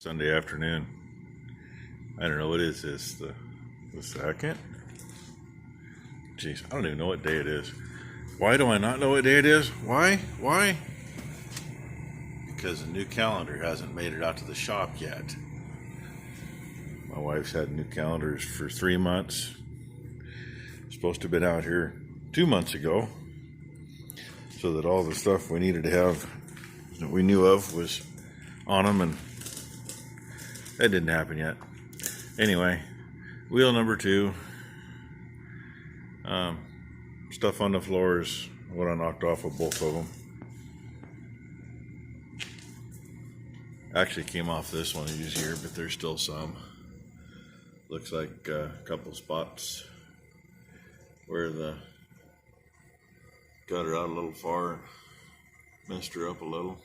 Sunday afternoon. I don't know, what is this? The second? Jeez, I don't even know what day it is. Why do I not know what day it is? Why? Because the new calendar hasn't made it out to the shop yet. My wife's had new calendars for 3 months. Supposed to have been out here 2 months ago, so that all the stuff we needed to have that we knew of was on them, and that didn't happen yet. Anyway, wheel number 2. Stuff on the floor is what I knocked off of both of them. Actually came off this one easier, but there's still some. Looks like a couple spots where the got her out a little far, messed her up a little.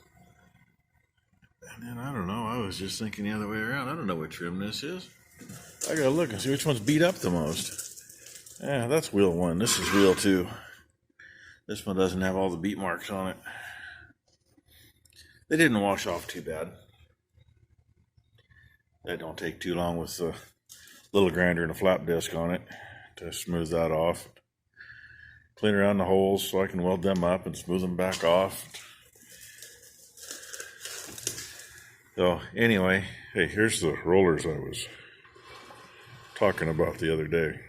And then I don't know, I was just thinking the other way around. I don't know what trim this is. I gotta look and see which one's beat up the most. Yeah, that's wheel 1. This is wheel 2. This one doesn't have all the beat marks on it. They didn't wash off too bad. That don't take too long with the little grinder and a flap disc on it to smooth that off. Clean around the holes so I can weld them up and smooth them back off. So anyway, hey, here's the rollers I was talking about the other day.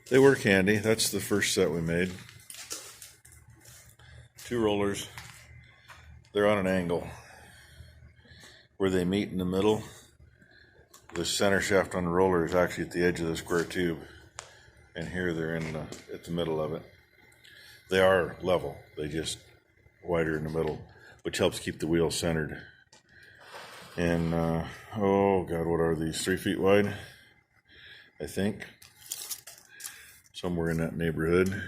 They work handy. That's the first set we made. 2 rollers. They're on an angle where they meet in the middle. The center shaft on the roller is actually at the edge of the square tube, and here they're at the middle of it. They are level. They just wider in the middle, which helps keep the wheel centered. And oh god, what are these? 3 feet wide, I think. Somewhere in that neighborhood.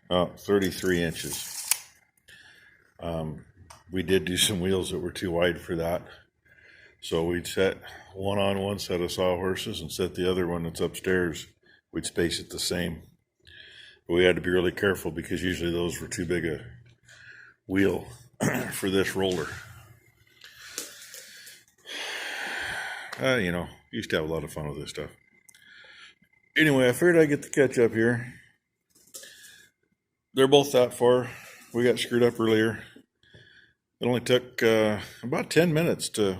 33 inches. We did do some wheels that were too wide for that. So we'd set one on one set of sawhorses and set the other one that's upstairs. We'd space it the same. But we had to be really careful because usually those were too big a wheel for this roller. Used to have a lot of fun with this stuff. Anyway, I figured I'd get the catch up here. They're both that far. We got screwed up earlier. It only took about 10 minutes to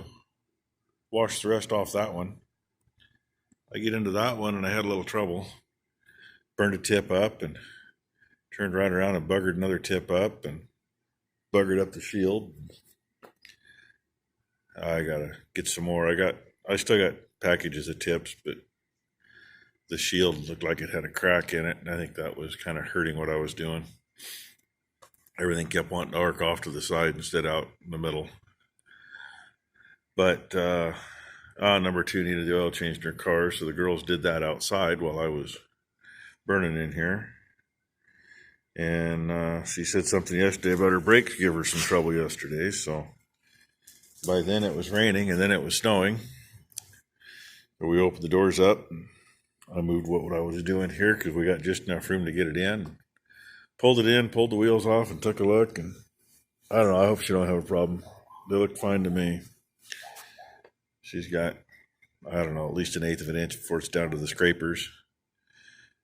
wash the rest off that one. I get into that one and I had a little trouble. Burned a tip up and turned right around and buggered another tip up and buggered up the shield. I gotta get some more. I still got packages of tips, but the shield looked like it had a crack in it, and I think that was kind of hurting what I was doing. Everything kept wanting to arc off to the side instead out in the middle. But number 2 needed the oil change in her car, so the girls did that outside while I was burning in here. And she said something yesterday about her brakes give her some trouble yesterday, so by then it was raining and then it was snowing. So we opened the doors up and I moved what I was doing here because we got just enough room to get it in. Pulled it in, pulled the wheels off, and took a look. And I don't know, I hope she don't have a problem. They look fine to me. She's got, I don't know, at least 1/8 of an inch before it's down to the scrapers.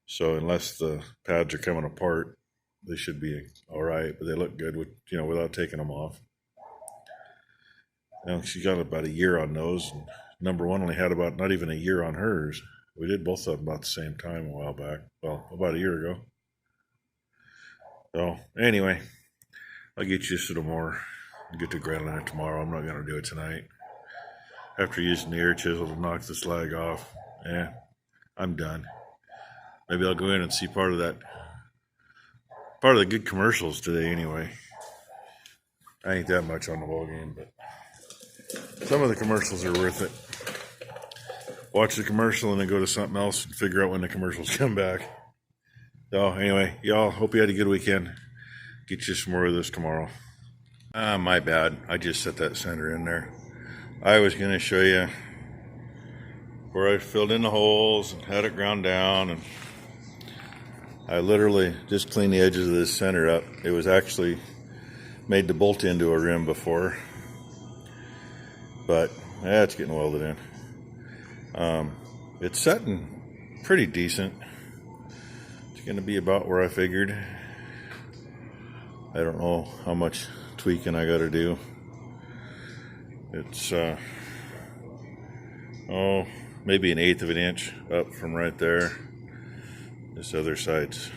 So unless the pads are coming apart, they should be all right. But they look good without taking them off. She got about a year on those. And number 1 only had about not even a year on hers. We did both of them about the same time a while back. Well, about a year ago. So, anyway, I'll get you some more. I'll get to grinding it tomorrow. I'm not going to do it tonight. After using the air chisel to knock the slag off, I'm done. Maybe I'll go in and see part of the good commercials today anyway. I ain't that much on the ball game, but some of the commercials are worth it. Watch the commercial and then go to something else and figure out when the commercials come back. So anyway, y'all, hope you had a good weekend. Get you some more of this tomorrow. My bad. I just set that center in there. I was going to show you where I filled in the holes and had it ground down, and I literally just cleaned the edges of this center up. It was actually made the bolt into a rim before, but yeah, it's getting welded in. It's setting pretty decent. It's going to be about where I figured. I don't know how much tweaking I got to do. It's maybe an eighth of an inch up from right there. This other side's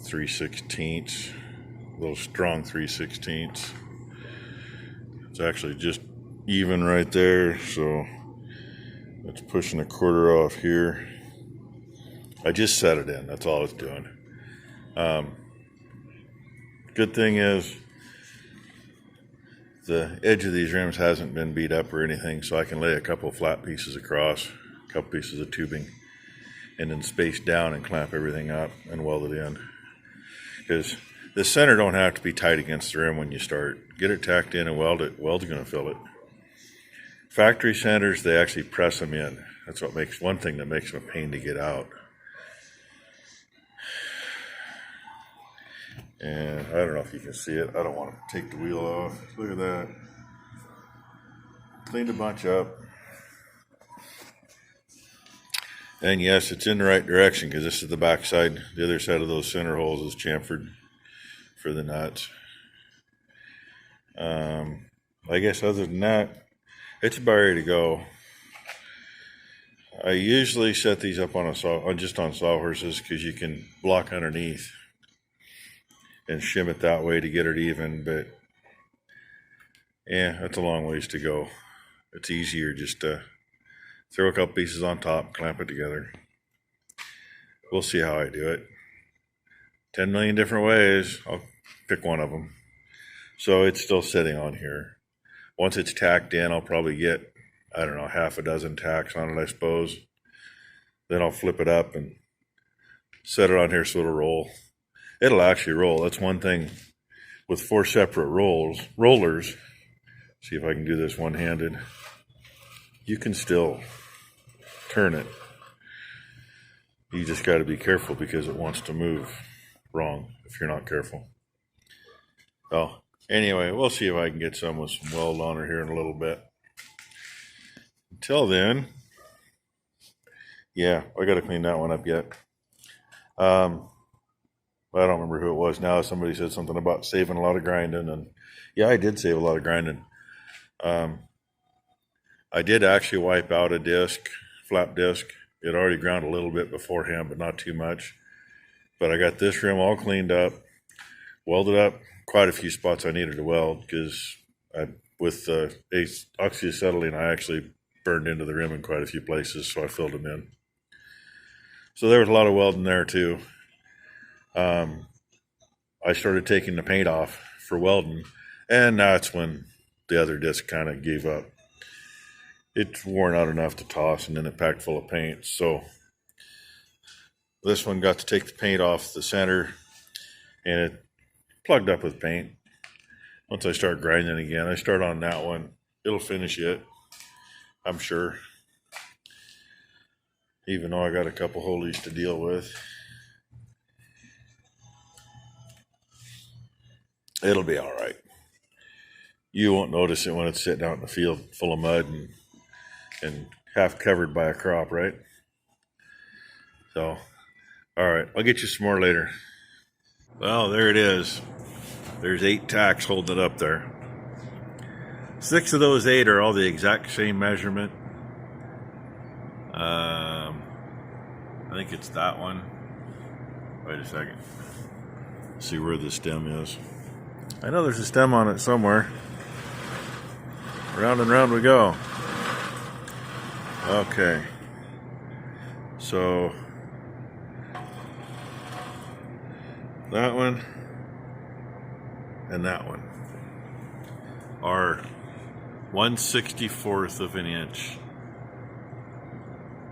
3/16, a little strong 3/16. It's actually just even right there, so it's pushing a quarter off here. I just set it in, that's all it's doing. Good thing is the edge of these rims hasn't been beat up or anything, so I can lay a couple flat pieces across, a couple pieces of tubing, and then space down and clamp everything up and weld it in. Because the center don't have to be tight against the rim when you start. Get it tacked in and weld it. Weld's going to fill it. Factory centers, they actually press them in. That's what makes one thing that makes them a pain to get out. And I don't know if you can see it. I don't want to take the wheel off. Look at that. Cleaned a bunch up. And yes, it's in the right direction because this is the back side. The other side of those center holes is chamfered for the nuts. I guess other than that, it's about ready to go. I usually set these up on just on sawhorses because you can block underneath and shim it that way to get it even, but yeah, that's a long ways to go. It's easier just to throw a couple pieces on top, clamp it together. We'll see how I do it. 10 million different ways. I'll pick one of them. So it's still sitting on here. Once it's tacked in, I'll probably get, I don't know, half a dozen tacks on it, I suppose. Then I'll flip it up and set it on here so it'll roll. It'll actually roll. That's one thing with 4 separate rollers. See if I can do this one-handed. You can still turn it. You just got to be careful because it wants to move wrong if you're not careful. Oh, anyway, we'll see if I can get some with some weld on her here in a little bit. Until then, yeah, I got to clean that one up yet. I don't remember who it was now. Somebody said something about saving a lot of grinding, and yeah, I did save a lot of grinding. I did actually wipe out a disc, flap disc. It already ground a little bit beforehand, but not too much. But I got this rim all cleaned up, welded up quite a few spots I needed to weld because with oxyacetylene, I actually burned into the rim in quite a few places, so I filled them in. So there was a lot of welding there too. I started taking the paint off for welding, and that's when the other disc kind of gave up. It's worn out enough to toss, and then it packed full of paint. So this one got to take the paint off the center, and it plugged up with paint. Once I start grinding again, I start on that one. It'll finish it, I'm sure. Even though I got a couple holies to deal with. It'll be all right. You won't notice it when it's sitting out in the field full of mud and half covered by a crop, right? So, all right, I'll get you some more later. Well, there it is. There's 8 tacks holding it up there. 6 of those 8 are all the exact same measurement. I think it's that one. Wait a second. See where the stem is. I know there's a stem on it somewhere. Round and round we go. Okay. So that one and that one are 1/64 of an inch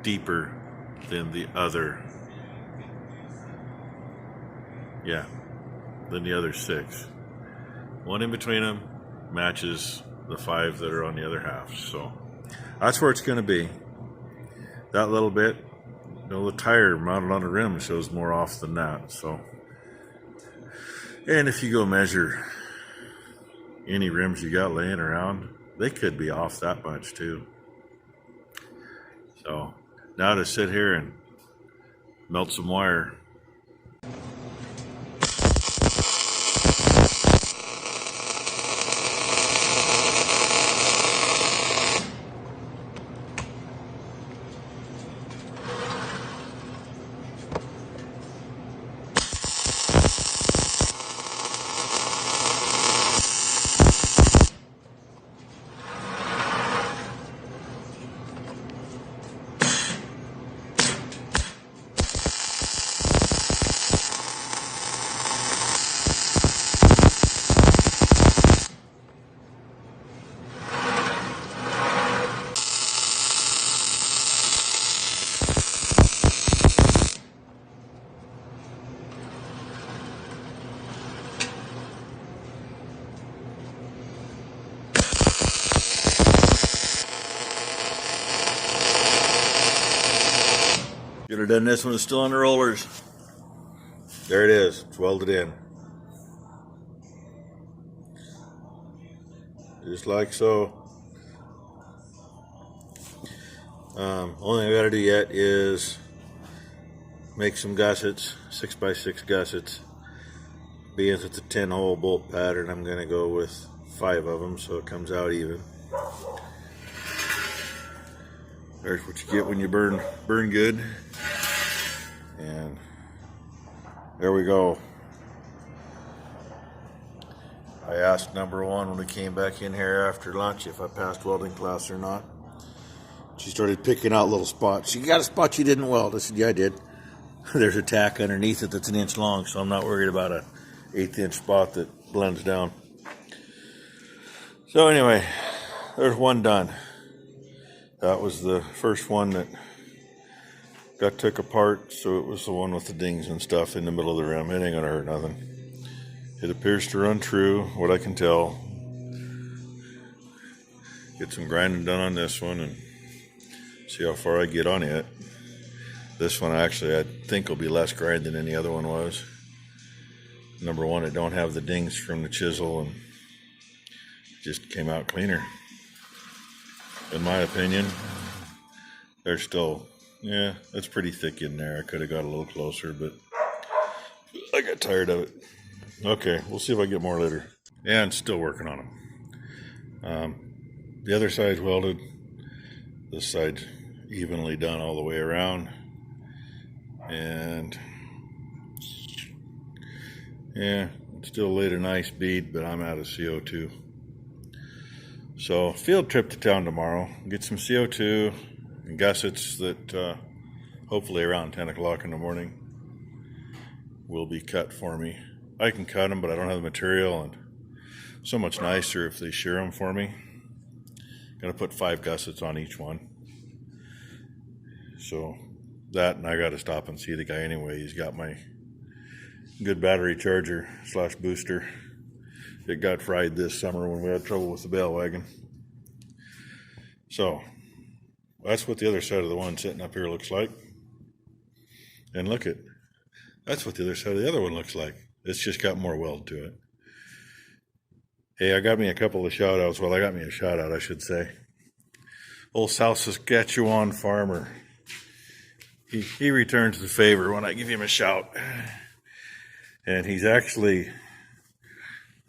deeper than the other. Yeah, than the other 6. One in between them matches the 5 that are on the other half. So that's where it's going to be. That little bit, the tire mounted on the rim shows more off than that. So And if you go measure any rims you got laying around, they could be off that much too. So now to sit here and melt some wire. Could have done this one, it's still on the rollers. There it is, it's welded in. Just like so. Only thing I gotta do yet is make some gussets, 6x6 gussets. Being it's a 10-hole bolt pattern, I'm gonna go with 5 of them so it comes out even. There's what you get when you burn good. And there we go. I asked number one when we came back in here after lunch if I passed welding class or not. She started picking out little spots. You got a spot you didn't weld? I said, yeah, I did. There's a tack underneath it that's 1 inch long, so I'm not worried about a 1/8 inch spot that blends down. So anyway, there's one done. That was the first one that got took apart, so it was the one with the dings and stuff in the middle of the rim. It ain't gonna hurt nothing. It appears to run true, what I can tell. Get some grinding done on this one and see how far I get on it. This one actually I think will be less grind than any other one was. Number one, it don't have the dings from the chisel and it just came out cleaner. In my opinion, there's still, yeah, it's pretty thick in there. I could have got a little closer, but I got tired of it. Okay, we'll see if I get more later. Yeah, I'm still working on them. The other side's welded. This side's evenly done all the way around. And yeah, it still laid a nice bead, but I'm out of CO2. So field trip to town tomorrow. Get some CO2 and gussets that hopefully around 10 o'clock in the morning will be cut for me. I can cut them, but I don't have the material, and so much nicer if they shear them for me. Gonna put 5 gussets on each one. So that, and I gotta stop and see the guy anyway. He's got my good battery charger / booster. It got fried this summer when we had trouble with the bale wagon. So that's what the other side of the one sitting up here looks like. And look at, that's what the other side of the other one looks like. It's just got more weld to it. Hey, I got me a couple of shout outs. Well, I got me a shout out, I should say. Old South Saskatchewan farmer. He returns the favor when I give him a shout. And he's actually, I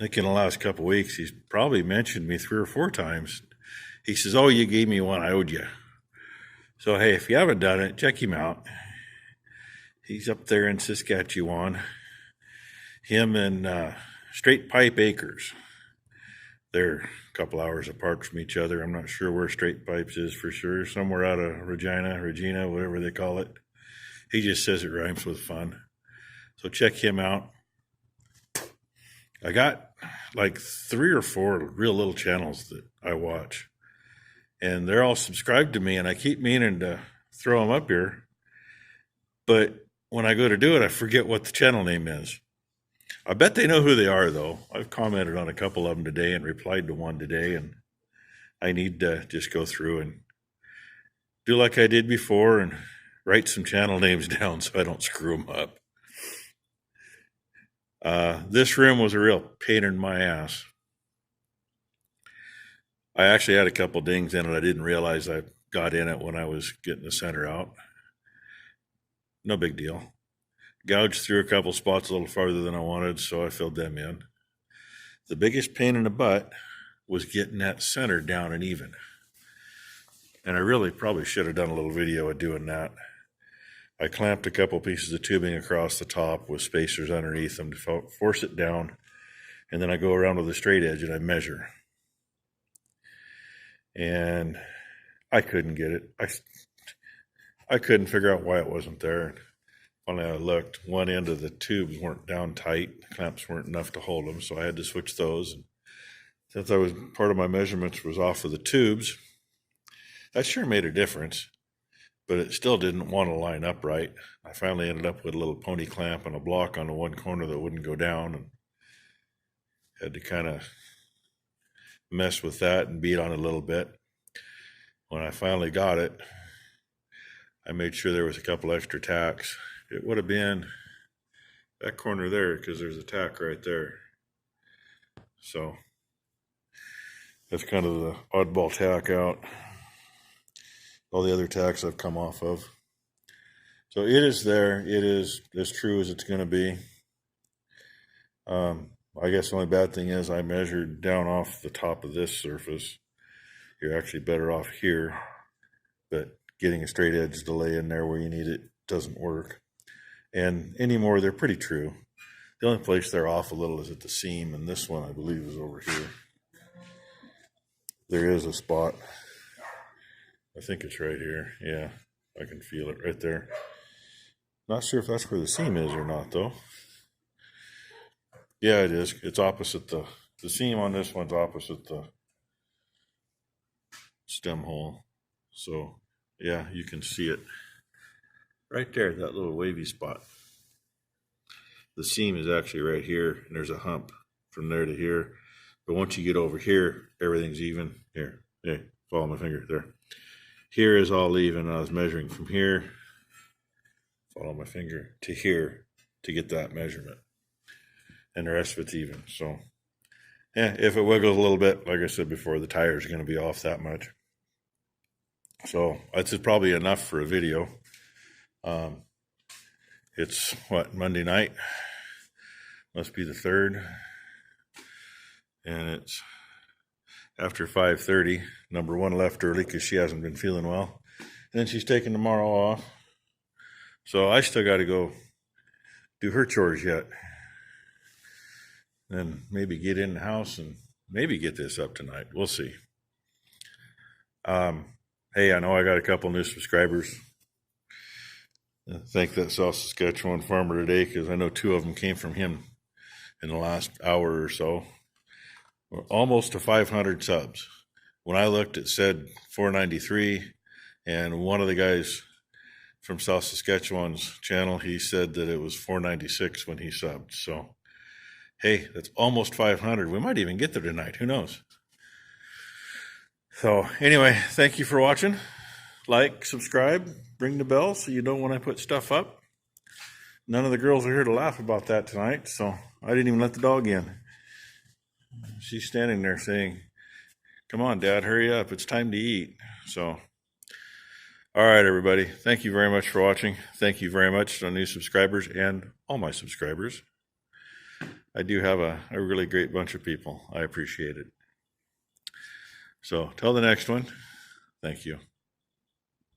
think in the last couple of weeks, he's probably mentioned me 3 or 4 times. He says, oh, you gave me one, I owed you. So, hey, if you haven't done it, check him out. He's up there in Saskatchewan. Him and Straight Pipe Acres. They're a couple hours apart from each other. I'm not sure where Straight Pipes is for sure. Somewhere out of Regina, whatever they call it. He just says it rhymes with fun. So check him out. I got like 3 or 4 real little channels that I watch. And they're all subscribed to me, and I keep meaning to throw them up here. But when I go to do it, I forget what the channel name is. I bet they know who they are, though. I've commented on a couple of them today and replied to one today, and I need to just go through and do like I did before and write some channel names down so I don't screw them up. This rim was a real pain in my ass. I actually had a couple dings in it. I didn't realize I got in it when I was getting the center out. No big deal. Gouged through a couple spots a little farther than I wanted, so I filled them in. The biggest pain in the butt was getting that center down and even. And I really probably should have done a little video of doing that. I clamped a couple pieces of tubing across the top with spacers underneath them to force it down. And then I go around with a straight edge and I measure. And I couldn't get it. I couldn't figure out why it wasn't there. Finally, I looked. One end of the tubes weren't down tight. The clamps weren't enough to hold them, so I had to switch those. And since part of my measurements was off of the tubes, that sure made a difference, but it still didn't want to line up right. I finally ended up with a little pony clamp and a block on the one corner that wouldn't go down, and had to kind of mess with that and beat on it a little bit. When I finally got it, I made sure there was a couple extra tacks. It would have been that corner there because there's a tack right there. So that's kind of the oddball tack out. All the other tacks I've come off of. So it is there. It is as true as it's going to be. I guess the only bad thing is I measured down off the top of this surface. You're actually better off here, but getting a straight edge to lay in there where you need it doesn't work. And anymore, they're pretty true. The only place they're off a little is at the seam, and this one I believe is over here. There is a spot. I think it's right here. Yeah, I can feel it right there. Not sure if that's where the seam is or not, though. Yeah, it is. It's opposite the seam on this one's opposite the stem hole. So, yeah, you can see it right there, that little wavy spot. The seam is actually right here, and there's a hump from there to here. But once you get over here, everything's even. Here, hey, follow my finger there. Here is all even. I was measuring from here, follow my finger, to here to get that measurement. And the rest of it's even. So, yeah, if it wiggles a little bit, like I said before, the tires are going to be off that much. So, that's probably enough for a video. It's, Monday night? Must be the 3rd. And it's after 5:30. Number one left early because she hasn't been feeling well. And then she's taking tomorrow off. So I still got to go do her chores yet. Then maybe get in the house and maybe get this up tonight. We'll see. Hey, I know I got a couple new subscribers. Thank that South Saskatchewan farmer today because I know 2 of them came from him in the last hour or so. We're almost to 500 subs. When I looked, it said 493, and one of the guys from South Saskatchewan's channel, he said that it was 496 when he subbed. So, hey, that's almost 500. We might even get there tonight. Who knows? So, anyway, thank you for watching. Like, subscribe, ring the bell so you know when I put stuff up. None of the girls are here to laugh about that tonight, so I didn't even let the dog in. She's standing there saying, "Come on, Dad, hurry up. It's time to eat." So, all right, everybody. Thank you very much for watching. Thank you very much to new subscribers and all my subscribers. I do have a really great bunch of people. I appreciate it. So, till the next one, thank you.